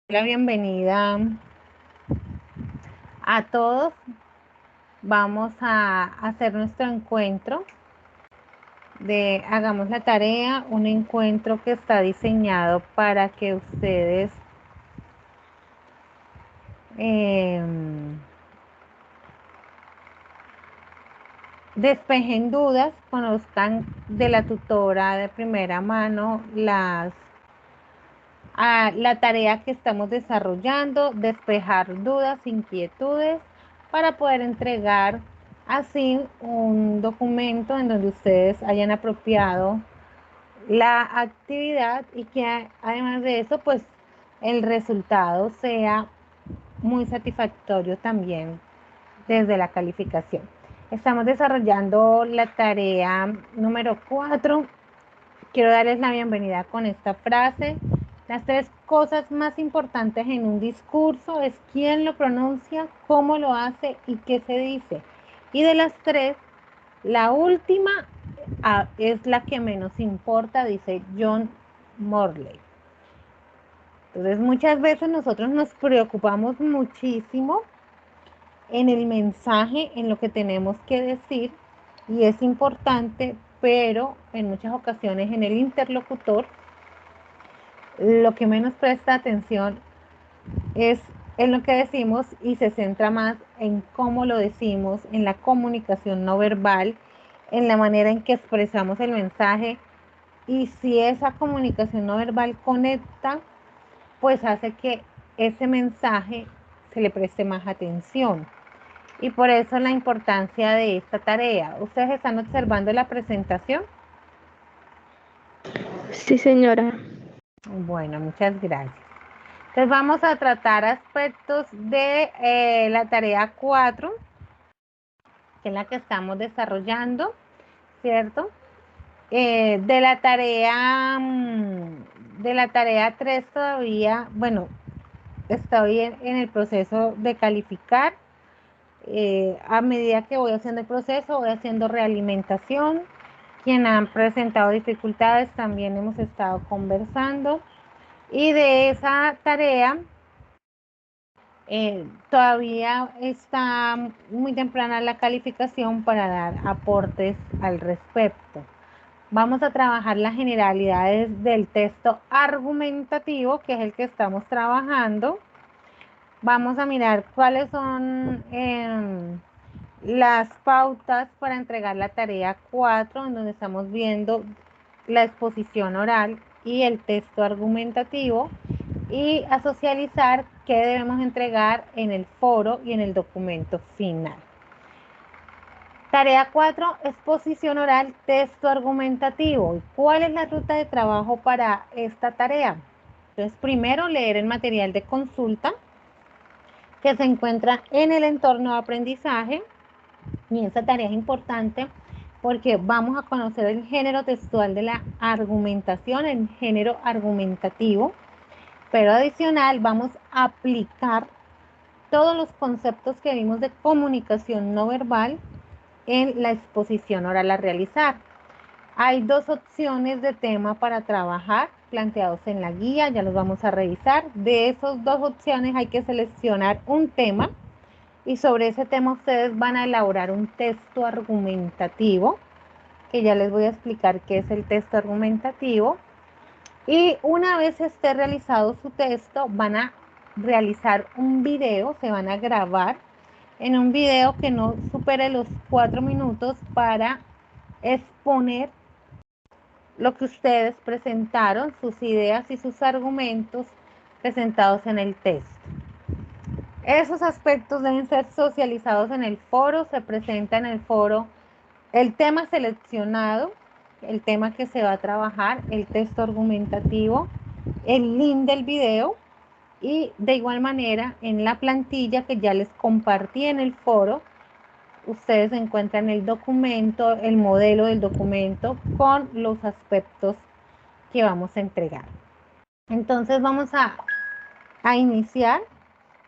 La bienvenida a todos. Vamos a hacer nuestro encuentro de Hagamos la Tarea, un encuentro que está diseñado para que ustedes despejen dudas, conozcan de la tutora de primera mano la tarea que estamos desarrollando, despejar dudas, inquietudes, para poder entregar así un documento en donde ustedes hayan apropiado la actividad y que además de eso, pues el resultado sea muy satisfactorio también desde la calificación. Estamos desarrollando la tarea número 4. Quiero darles la bienvenida con esta frase. Las tres cosas más importantes en un discurso es quién lo pronuncia, cómo lo hace y qué se dice. Y de las tres, la última es la que menos importa, dice John Morley. Entonces, muchas veces nosotros nos preocupamos muchísimo en el mensaje, en lo que tenemos que decir, y es importante, pero en muchas ocasiones en el interlocutor lo que menos presta atención es en lo que decimos y se centra más en cómo lo decimos, en la comunicación no verbal, en la manera en que expresamos el mensaje, y si esa comunicación no verbal conecta, pues hace que ese mensaje se le preste más atención. Y por eso la importancia de esta tarea. ¿Ustedes están observando la presentación? Sí, señora. Bueno, muchas gracias. Entonces vamos a tratar aspectos de la tarea 4, que es la que estamos desarrollando, ¿cierto? De la tarea 3 todavía, bueno, estoy en el proceso de calificar. A medida que voy haciendo el proceso, voy haciendo realimentación. Quien han presentado dificultades también hemos estado conversando. Y de esa tarea, todavía está muy temprana la calificación para dar aportes al respecto. Vamos a trabajar las generalidades del texto argumentativo, que es el que estamos trabajando. Vamos a mirar cuáles son las pautas para entregar la tarea 4, en donde estamos viendo la exposición oral y el texto argumentativo, y a socializar qué debemos entregar en el foro y en el documento final. Tarea 4, exposición oral, texto argumentativo. ¿Cuál es la ruta de trabajo para esta tarea? Entonces, primero leer el material de consulta que se encuentra en el entorno de aprendizaje, y esta tarea es importante porque vamos a conocer el género textual de la argumentación, el género argumentativo, pero adicional vamos a aplicar todos los conceptos que vimos de comunicación no verbal en la exposición oral a realizar. Hay dos opciones de tema para trabajar planteados en la guía, ya los vamos a revisar. De esas dos opciones hay que seleccionar un tema y sobre ese tema ustedes van a elaborar un texto argumentativo, que ya les voy a explicar qué es el texto argumentativo. Y una vez esté realizado su texto, van a realizar un video, se van a grabar en un video que no supere los 4 minutos para exponer lo que ustedes presentaron, sus ideas y sus argumentos presentados en el texto. Esos aspectos deben ser socializados en el foro, se presenta en el foro el tema seleccionado, el tema que se va a trabajar, el texto argumentativo, el link del video, y de igual manera en la plantilla que ya les compartí en el foro, ustedes encuentran el documento, el modelo del documento con los aspectos que vamos a entregar. Entonces vamos a iniciar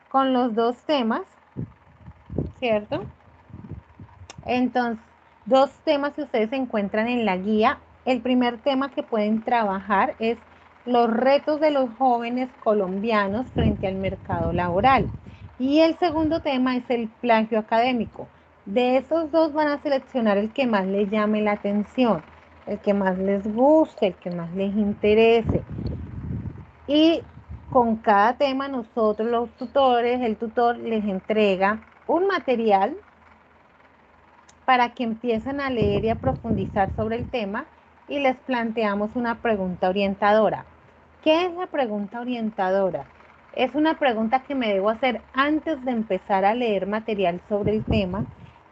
con los dos temas, ¿cierto? Entonces, dos temas que ustedes encuentran en la guía. El primer tema que pueden trabajar es los retos de los jóvenes colombianos frente al mercado laboral. Y el segundo tema es el plagio académico. De esos dos van a seleccionar el que más les llame la atención, el que más les guste, el que más les interese. Y con cada tema nosotros los tutores, el tutor les entrega un material para que empiecen a leer y a profundizar sobre el tema y les planteamos una pregunta orientadora. ¿Qué es la pregunta orientadora? Es una pregunta que me debo hacer antes de empezar a leer material sobre el tema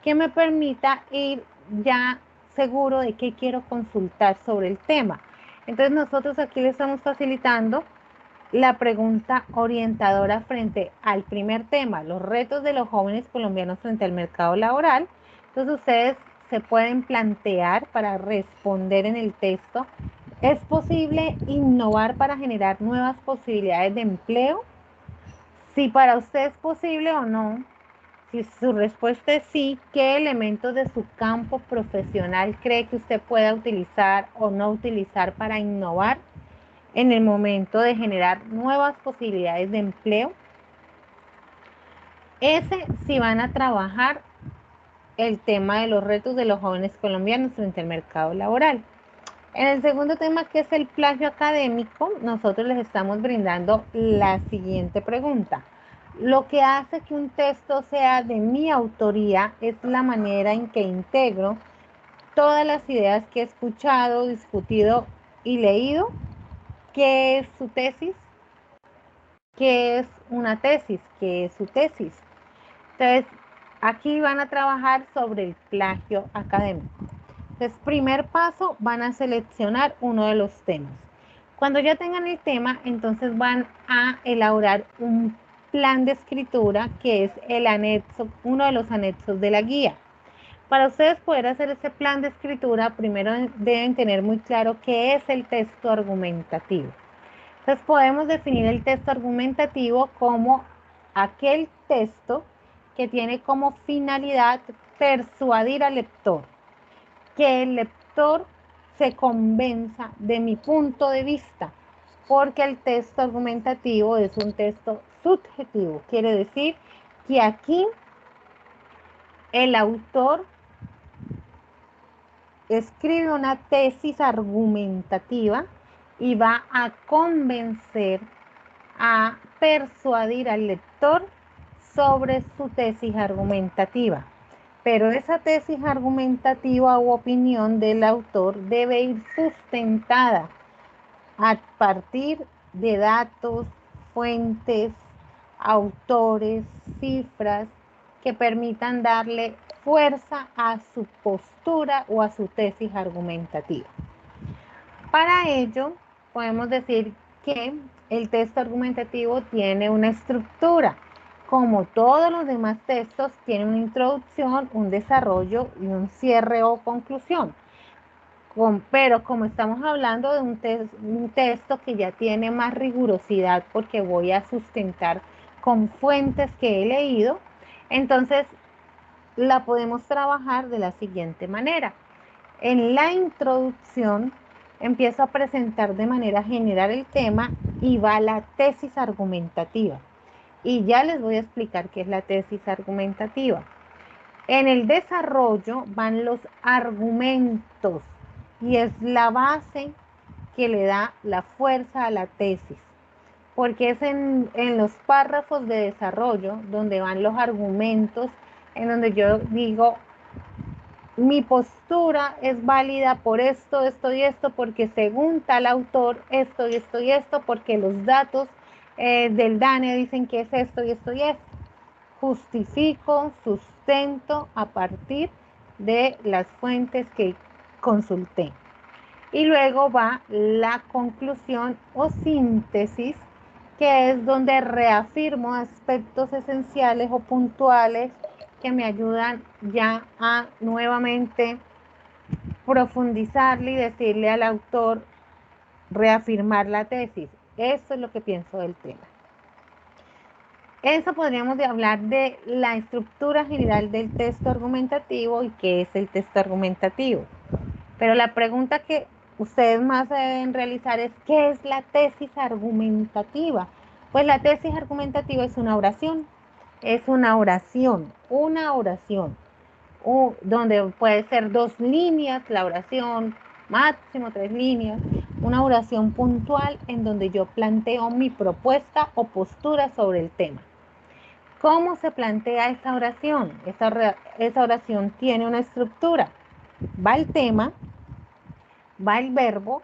que me permita ir ya seguro de qué quiero consultar sobre el tema. Entonces nosotros aquí le estamos facilitando la pregunta orientadora frente al primer tema, los retos de los jóvenes colombianos frente al mercado laboral. Entonces ustedes se pueden plantear para responder en el texto, ¿es posible innovar para generar nuevas posibilidades de empleo? Si para usted es posible o no, si su respuesta es sí, ¿qué elementos de su campo profesional cree que usted pueda utilizar o no utilizar para innovar en el momento de generar nuevas posibilidades de empleo? Ese sí van a trabajar el tema de los retos de los jóvenes colombianos frente al mercado laboral. En el segundo tema, que es el plagio académico, nosotros les estamos brindando la siguiente pregunta. Lo que hace que un texto sea de mi autoría es la manera en que integro todas las ideas que he escuchado, discutido y leído. ¿Qué es su tesis? ¿Qué es una tesis? ¿Qué es su tesis? Entonces, aquí van a trabajar sobre el plagio académico. Entonces, primer paso, van a seleccionar uno de los temas. Cuando ya tengan el tema, entonces van a elaborar un plan de escritura que es el anexo, uno de los anexos de la guía. Para ustedes poder hacer ese plan de escritura, primero deben tener muy claro qué es el texto argumentativo. Entonces podemos definir el texto argumentativo como aquel texto que tiene como finalidad persuadir al lector, que el lector se convenza de mi punto de vista, porque el texto argumentativo es un texto subjetivo, quiere decir que aquí el autor escribe una tesis argumentativa y va a convencer, a persuadir al lector sobre su tesis argumentativa. Pero esa tesis argumentativa u opinión del autor debe ir sustentada a partir de datos, fuentes, autores, cifras que permitan darle fuerza a su postura o a su tesis argumentativa. Para ello, podemos decir que el texto argumentativo tiene una estructura. Como todos los demás textos, tiene una introducción, un desarrollo y un cierre o conclusión. Pero como estamos hablando de un texto que ya tiene más rigurosidad porque voy a sustentar con fuentes que he leído, entonces la podemos trabajar de la siguiente manera. En la introducción empiezo a presentar de manera general el tema y va la tesis argumentativa. Y ya les voy a explicar qué es la tesis argumentativa. En el desarrollo van los argumentos y es la base que le da la fuerza a la tesis, porque es en los párrafos de desarrollo donde van los argumentos, en donde yo digo, mi postura es válida por esto, esto y esto, porque según tal autor, esto y esto y esto, porque los datos del DANE dicen que es esto y esto y esto. Justifico, sustento a partir de las fuentes que consulté. Y luego va la conclusión o síntesis, que es donde reafirmo aspectos esenciales o puntuales que me ayudan ya a nuevamente profundizarle y decirle al autor, reafirmar la tesis. Eso es lo que pienso del tema. Eso podríamos hablar de la estructura general del texto argumentativo y qué es el texto argumentativo. Pero la pregunta que ustedes más deben realizar es ¿qué es la tesis argumentativa? Pues la tesis argumentativa es una oración, una oración, donde puede ser 2 líneas la oración, máximo 3 líneas, una oración puntual en donde yo planteo mi propuesta o postura sobre el tema. ¿Cómo se plantea esa oración? Esa oración tiene una estructura. Va el tema, va el verbo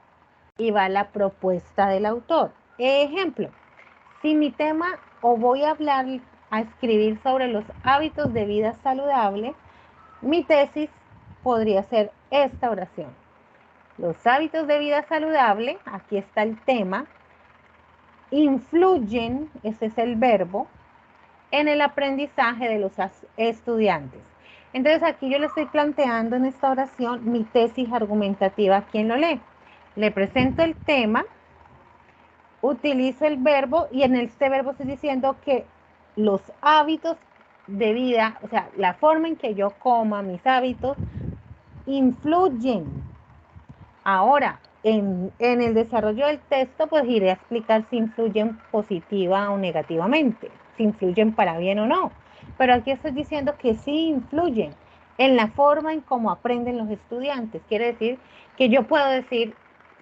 y va la propuesta del autor. Ejemplo, si mi tema o voy a hablar, a escribir sobre los hábitos de vida saludable, mi tesis podría ser esta oración. Los hábitos de vida saludable, aquí está el tema, influyen, ese es el verbo, en el aprendizaje de los estudiantes. Entonces aquí yo le estoy planteando en esta oración mi tesis argumentativa a quien lo lee. Le presento el tema, utilizo el verbo y en este verbo estoy diciendo que los hábitos de vida, o sea, la forma en que yo coma, mis hábitos, influyen. Ahora, en el desarrollo del texto, pues iré a explicar si influyen positiva o negativamente, si influyen para bien o no. Pero aquí estoy diciendo que sí influyen en la forma en cómo aprenden los estudiantes. Quiere decir que yo puedo decir,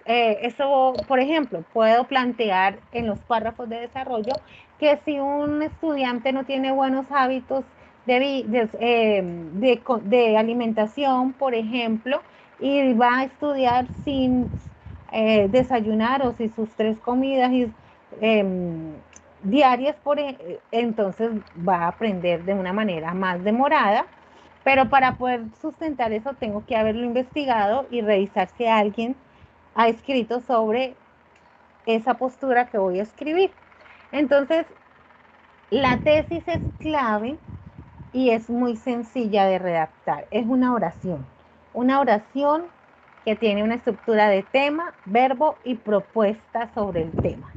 eso, por ejemplo, puedo plantear en los párrafos de desarrollo que si un estudiante no tiene buenos hábitos de alimentación, por ejemplo, y va a estudiar sin desayunar o si sus 3 comidas diarias, entonces va a aprender de una manera más demorada, pero para poder sustentar eso tengo que haberlo investigado y revisar si alguien ha escrito sobre esa postura que voy a escribir. Entonces, la tesis es clave y es muy sencilla de redactar. Es una oración que tiene una estructura de tema, verbo y propuesta sobre el tema.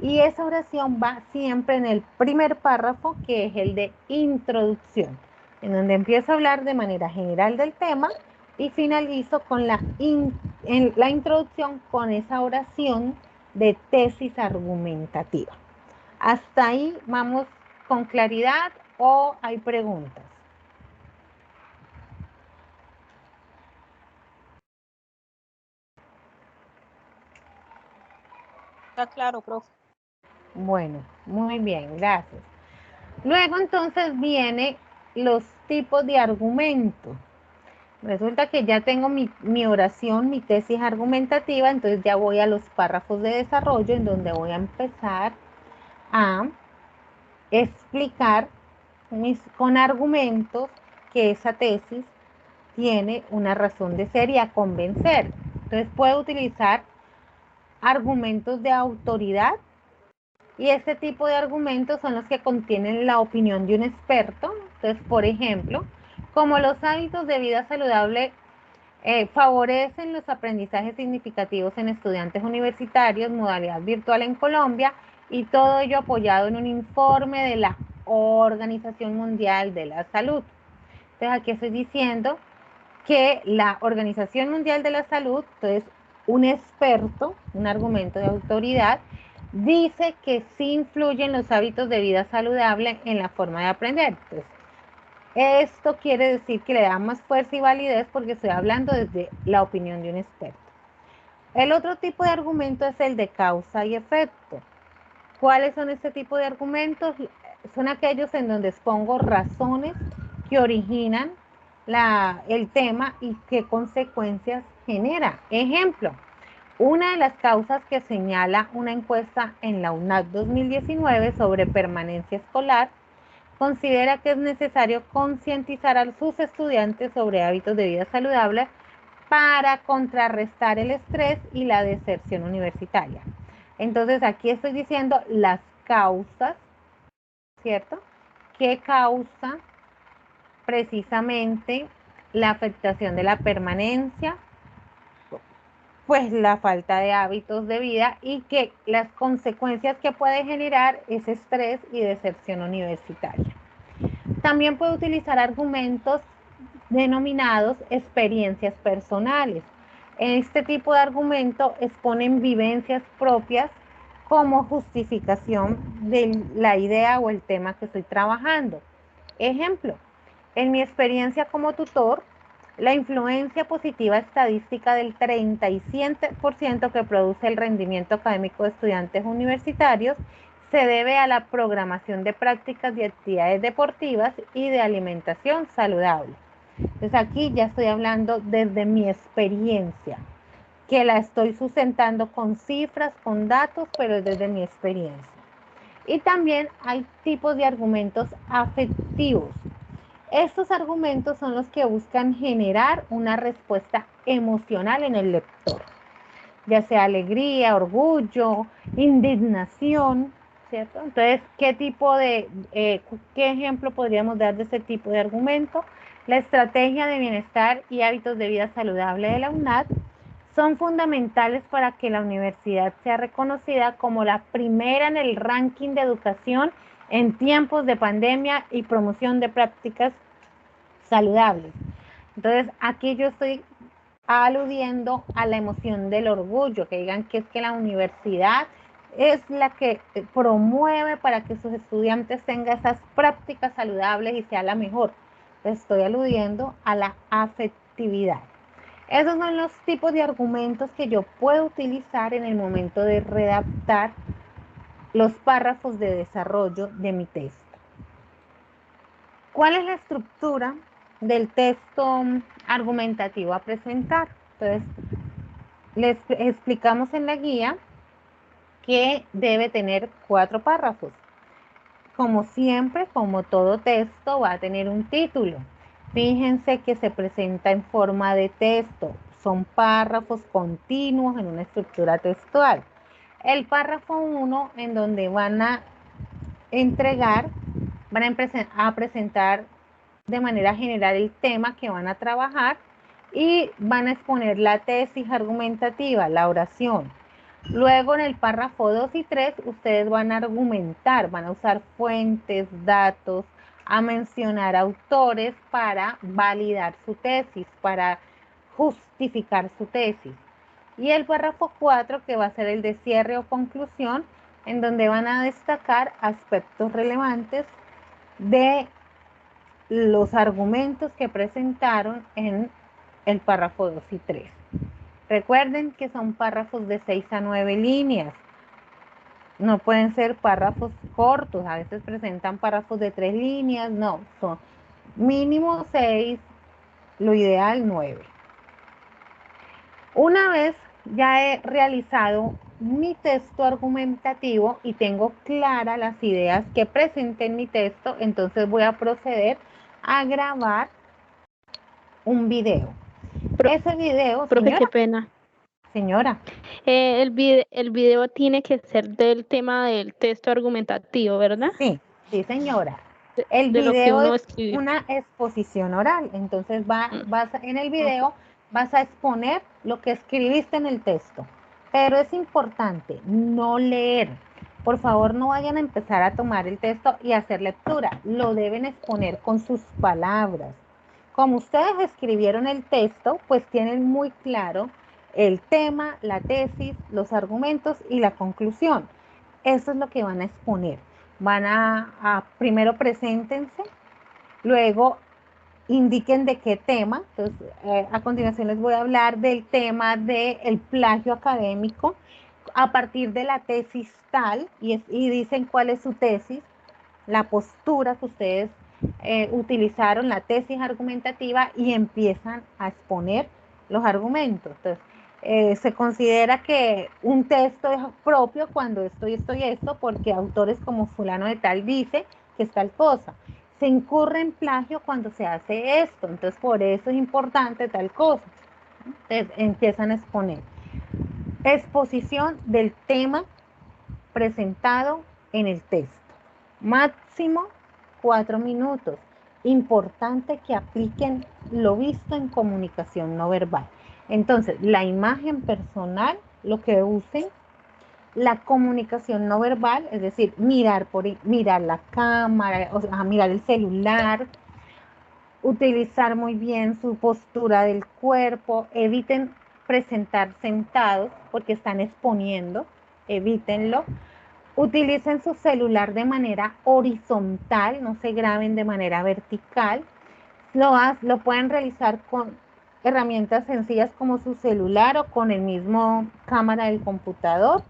Y esa oración va siempre en el primer párrafo, que es el de introducción, en donde empiezo a hablar de manera general del tema y finalizo con la introducción con esa oración de tesis argumentativa. Hasta ahí vamos con claridad o hay preguntas. Está claro, profe. Bueno, muy bien, gracias. Luego entonces viene los tipos de argumentos. Resulta que ya tengo mi oración, mi tesis argumentativa, entonces ya voy a los párrafos de desarrollo en donde voy a empezar a explicar con argumentos que esa tesis tiene una razón de ser y a convencer. Entonces puedo utilizar argumentos de autoridad y este tipo de argumentos son los que contienen la opinión de un experto. Entonces, por ejemplo, como los hábitos de vida saludable favorecen los aprendizajes significativos en estudiantes universitarios, modalidad virtual en Colombia, y todo ello apoyado en un informe de la Organización Mundial de la Salud. Entonces, aquí estoy diciendo que la Organización Mundial de la Salud, entonces un experto, un argumento de autoridad, dice que sí influyen los hábitos de vida saludable en la forma de aprender. Entonces, esto quiere decir que le da más fuerza y validez porque estoy hablando desde la opinión de un experto. El otro tipo de argumento es el de causa y efecto. ¿Cuáles son este tipo de argumentos? Son aquellos en donde expongo razones que originan el tema y qué consecuencias genera. Ejemplo, una de las causas que señala una encuesta en la UNAC 2019 sobre permanencia escolar considera que es necesario concientizar a sus estudiantes sobre hábitos de vida saludable para contrarrestar el estrés y la deserción universitaria. Entonces aquí estoy diciendo las causas, ¿cierto? ¿Qué causa precisamente la afectación de la permanencia? Pues la falta de hábitos de vida y que las consecuencias que puede generar es estrés y deserción universitaria. También puede utilizar argumentos denominados experiencias personales. Este tipo de argumento exponen vivencias propias como justificación de la idea o el tema que estoy trabajando. Ejemplo, en mi experiencia como tutor, la influencia positiva estadística del 37% que produce el rendimiento académico de estudiantes universitarios se debe a la programación de prácticas de actividades deportivas y de alimentación saludable. Entonces aquí ya estoy hablando desde mi experiencia, que la estoy sustentando con cifras, con datos, pero desde mi experiencia. Y también hay tipos de argumentos afectivos. Estos argumentos son los que buscan generar una respuesta emocional en el lector, ya sea alegría, orgullo, indignación, ¿cierto? Entonces, ¿qué ejemplo podríamos dar de ese tipo de argumento? La estrategia de bienestar y hábitos de vida saludable de la UNAD son fundamentales para que la universidad sea reconocida como la primera en el ranking de educación en tiempos de pandemia y promoción de prácticas saludables. Entonces, aquí yo estoy aludiendo a la emoción del orgullo, que digan que es que la universidad es la que promueve para que sus estudiantes tengan esas prácticas saludables y sea la mejor. Estoy aludiendo a la afectividad. Esos son los tipos de argumentos que yo puedo utilizar en el momento de redactar los párrafos de desarrollo de mi texto. ¿Cuál es la estructura del texto argumentativo a presentar? Entonces, les explicamos en la guía que debe tener 4 párrafos. Como siempre, como todo texto, va a tener un título. Fíjense que se presenta en forma de texto. Son párrafos continuos en una estructura textual. El párrafo 1, en donde van a presentar de manera general el tema que van a trabajar y van a exponer la tesis argumentativa, la oración. Luego en el párrafo 2 y 3 ustedes van a argumentar, van a usar fuentes, datos, a mencionar autores para validar su tesis, para justificar su tesis. Y el párrafo 4, que va a ser el de cierre o conclusión, en donde van a destacar aspectos relevantes de los argumentos que presentaron en el párrafo 2 y 3. Recuerden que son párrafos de 6 a 9 líneas. No pueden ser párrafos cortos. A veces presentan párrafos de 3 líneas. No, son mínimo 6, lo ideal 9. Una vez ya he realizado mi texto argumentativo y tengo claras las ideas que presenté en mi texto, entonces voy a proceder a grabar un video. Ese video, Profe, señora, qué pena. señora, El video tiene que ser del tema del texto argumentativo, ¿verdad? sí, sí, señora. El De lo que video uno es escribió. una exposición oral, entonces Mm, en el ok. video vas a exponer lo que escribiste en el texto, pero es importante no leer. Por favor, no vayan a empezar a tomar el texto y hacer lectura, lo deben exponer con sus palabras. Como ustedes escribieron el texto, pues tienen muy claro el tema, la tesis, los argumentos y la conclusión. Eso es lo que van a exponer. Primero preséntense, luego indiquen de qué tema. Entonces, a continuación les voy a hablar del tema del plagio académico a partir de la tesis tal y dicen cuál es su tesis, la postura que ustedes utilizaron, la tesis argumentativa y empiezan a exponer los argumentos. Entonces, se considera que un texto es propio cuando esto y esto y esto, porque autores como fulano de tal dice que es tal cosa. Se incurre en plagio cuando se hace esto, entonces por eso es importante tal cosa. Entonces empiezan a exponer. Exposición del tema presentado en el texto. Máximo 4 minutos. Importante que apliquen lo visto en comunicación no verbal. Entonces, la imagen personal, lo que usen, la comunicación no verbal, es decir, mirar la cámara, o sea, mirar el celular, utilizar muy bien su postura del cuerpo, eviten presentar sentados porque están exponiendo, evítenlo. Utilicen su celular de manera horizontal, no se graben de manera vertical. Lo pueden realizar con herramientas sencillas como su celular o con el mismo cámara del computador.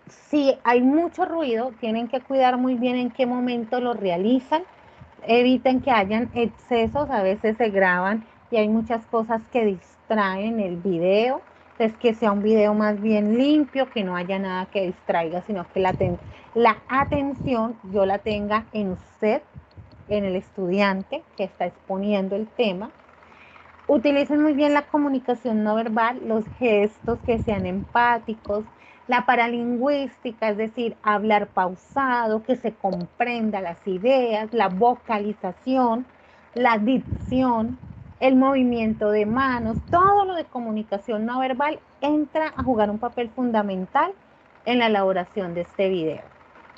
Si hay mucho ruido, tienen que cuidar muy bien en qué momento lo realizan. Eviten que hayan excesos, a veces se graban y hay muchas cosas que distraen el video. Entonces, que sea un video más bien limpio, que no haya nada que distraiga, sino que la atención yo la tenga en usted, en el estudiante que está exponiendo el tema. Utilicen muy bien la comunicación no verbal, los gestos que sean empáticos, la paralingüística, es decir, hablar pausado, que se comprenda las ideas, la vocalización, la dicción, el movimiento de manos, todo lo de comunicación no verbal entra a jugar un papel fundamental en la elaboración de este video,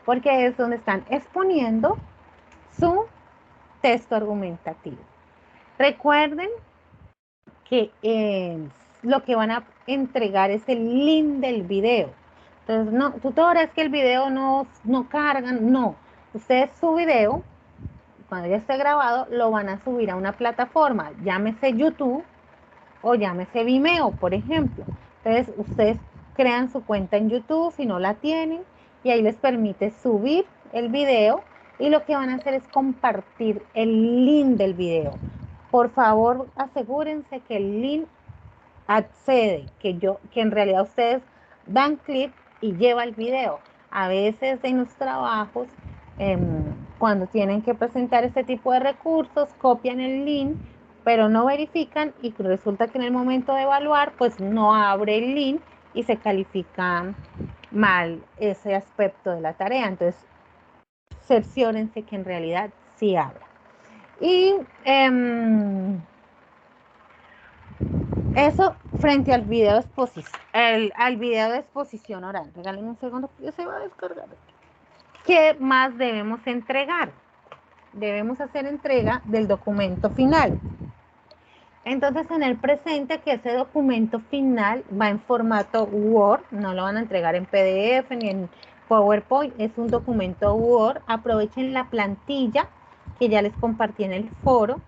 porque es donde están exponiendo su texto argumentativo. Recuerden que lo que van a entregar es el link del video. Entonces, no, tutora, es que el video no cargan, no. Ustedes su video, cuando ya esté grabado, lo van a subir a una plataforma, llámese YouTube o llámese Vimeo, por ejemplo. Entonces, ustedes crean su cuenta en YouTube si no la tienen y ahí les permite subir el video y lo que van a hacer es compartir el link del video. Por favor, asegúrense que el link accede, que en realidad ustedes dan clic y lleva el video. A veces en los trabajos, cuando tienen que presentar este tipo de recursos, copian el link, pero no verifican y resulta que en el momento de evaluar, pues no abre el link y se califica mal ese aspecto de la tarea. Entonces, cerciórense que en realidad sí abra. Y eso frente al video al video de exposición oral. Regálenme un segundo porque se va a descargar. ¿Qué más debemos entregar? Debemos hacer entrega del documento final. Entonces, en el presente, que ese documento final va en formato Word, no lo van a entregar en PDF ni en PowerPoint, es un documento Word. Aprovechen la plantilla que ya les compartí en el foro,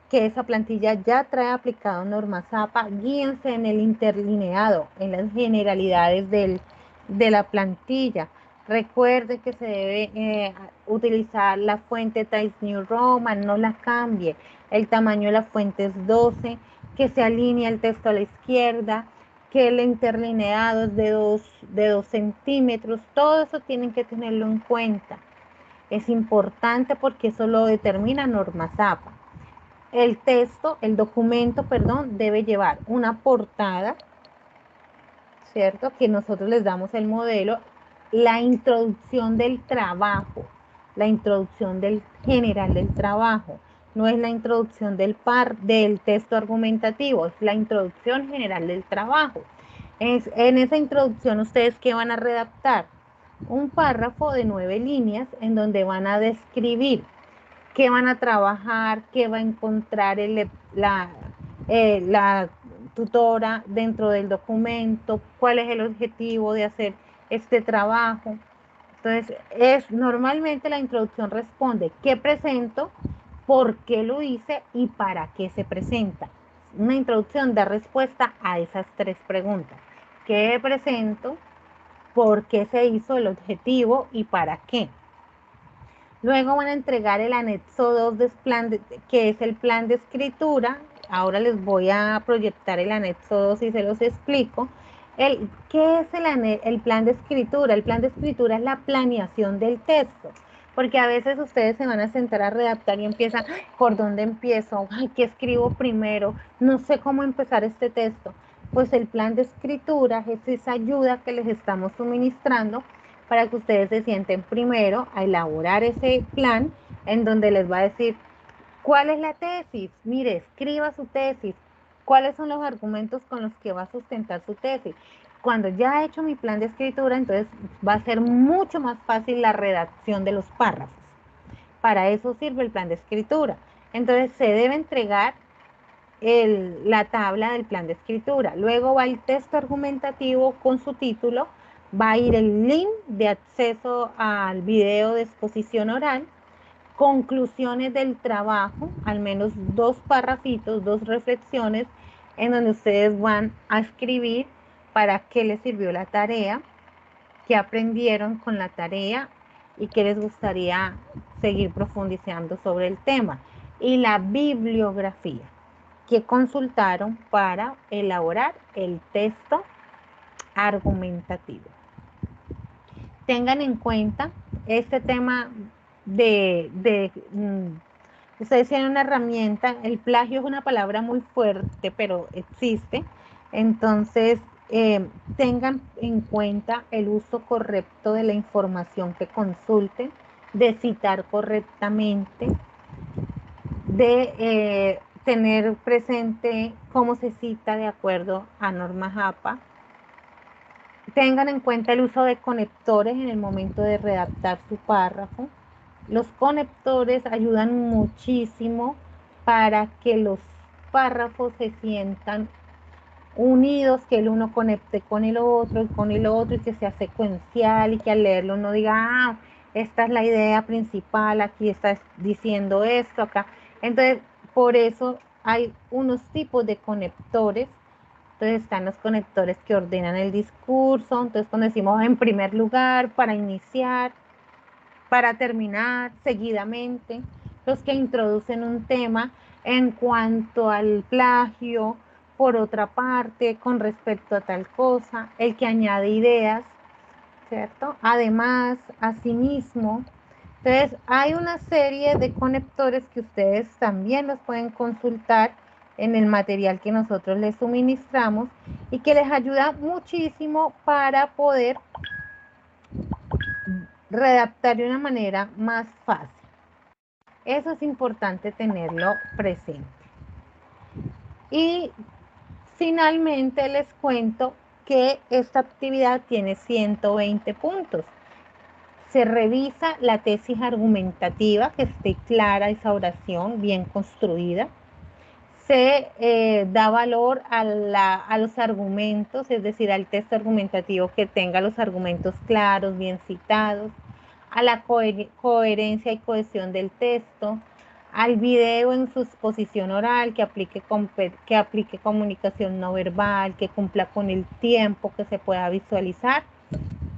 que esa plantilla ya trae aplicado norma Zapa. Guíense en el interlineado, en las generalidades de la plantilla. Recuerde que se debe utilizar la fuente Times New Roman, no la cambie. El tamaño de la fuente es 12, que se alinea el texto a la izquierda, que el interlineado es de 2 centímetros. Todo eso tienen que tenerlo en cuenta. Es importante porque eso lo determina norma Zapa. El texto, el documento, perdón, debe llevar una portada, ¿cierto? Que nosotros les damos el modelo, la introducción del trabajo, la introducción del general del trabajo. No es la introducción del texto argumentativo, es la introducción general del trabajo. En esa introducción, ¿ustedes qué van a redactar? Un párrafo de 9 líneas en donde van a describir qué van a trabajar, qué va a encontrar la tutora dentro del documento, cuál es el objetivo de hacer este trabajo. Entonces, normalmente la introducción responde qué presento, por qué lo hice y para qué se presenta. Una introducción da respuesta a esas 3 preguntas. ¿Qué presento? ¿Por qué se hizo el objetivo y para qué? Luego van a entregar el anexo 2 que es el plan de escritura. Ahora les voy a proyectar el anexo 2 y se los explico. ¿Qué es el plan de escritura? El plan de escritura es la planeación del texto. Porque a veces ustedes se van a sentar a redactar y empiezan, ¿por dónde empiezo? Ay, ¿qué escribo primero? No sé cómo empezar este texto. Pues el plan de escritura es esa ayuda que les estamos suministrando para que ustedes se sienten primero a elaborar ese plan en donde les va a decir cuál es la tesis. Mire, escriba su tesis. ¿Cuáles son los argumentos con los que va a sustentar su tesis? Cuando ya he hecho mi plan de escritura, entonces va a ser mucho más fácil la redacción de los párrafos. Para eso sirve el plan de escritura. Entonces se debe entregar la tabla del plan de escritura. Luego va el texto argumentativo con su título, va a ir el link de acceso al video de exposición oral, conclusiones del trabajo, al menos 2 párrafitos, 2 reflexiones en donde ustedes van a escribir para qué les sirvió la tarea, qué aprendieron con la tarea y qué les gustaría seguir profundizando sobre el tema. Y la bibliografía que consultaron para elaborar el texto argumentativo. Tengan en cuenta este tema ustedes tienen una herramienta, el plagio es una palabra muy fuerte, pero existe. Entonces, tengan en cuenta el uso correcto de la información que consulten, de citar correctamente, de tener presente cómo se cita de acuerdo a norma JAPA. Tengan en cuenta el uso de conectores en el momento de redactar su párrafo. Los conectores ayudan muchísimo para que los párrafos se sientan unidos, que el uno conecte con el otro y con el otro y que sea secuencial y que al leerlo uno diga, ah, esta es la idea principal, aquí está diciendo esto, acá. Entonces, por eso hay unos tipos de conectores. Entonces están los conectores que ordenan el discurso. Entonces cuando decimos en primer lugar, para iniciar, para terminar, seguidamente, los que introducen un tema en cuanto al plagio, por otra parte, con respecto a tal cosa, el que añade ideas, ¿cierto? Además, asimismo, entonces hay una serie de conectores que ustedes también los pueden consultar en el material que nosotros les suministramos y que les ayuda muchísimo para poder redactar de una manera más fácil. Eso es importante tenerlo presente. Y finalmente les cuento que esta actividad tiene 120 puntos. Se revisa la tesis argumentativa, que esté clara esa oración, bien construida. Se da valor a los argumentos, es decir, al texto argumentativo que tenga los argumentos claros, bien citados, a la coherencia y cohesión del texto, al video en su exposición oral, que aplique comunicación no verbal, que cumpla con el tiempo que se pueda visualizar,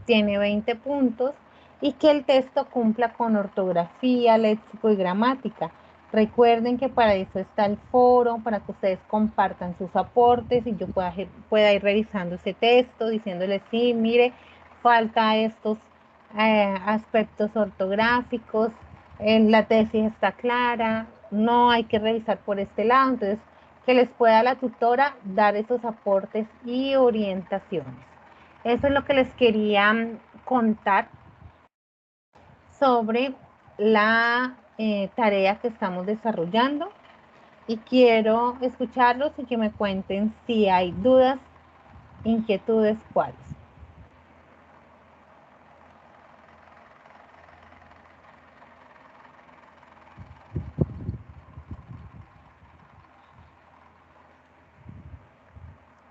tiene 20 puntos, y que el texto cumpla con ortografía, léxico y gramática. Recuerden que para eso está el foro, para que ustedes compartan sus aportes y yo pueda ir revisando ese texto, diciéndoles, sí, mire, falta estos aspectos ortográficos, la tesis está clara, no hay que revisar por este lado. Entonces, que les pueda la tutora dar esos aportes y orientaciones. Eso es lo que les quería contar sobre la tarea que estamos desarrollando y quiero escucharlos y que me cuenten si hay dudas, inquietudes, cuáles.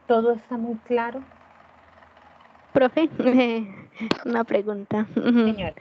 ¿Todo está muy claro? Profe, una pregunta. Señora.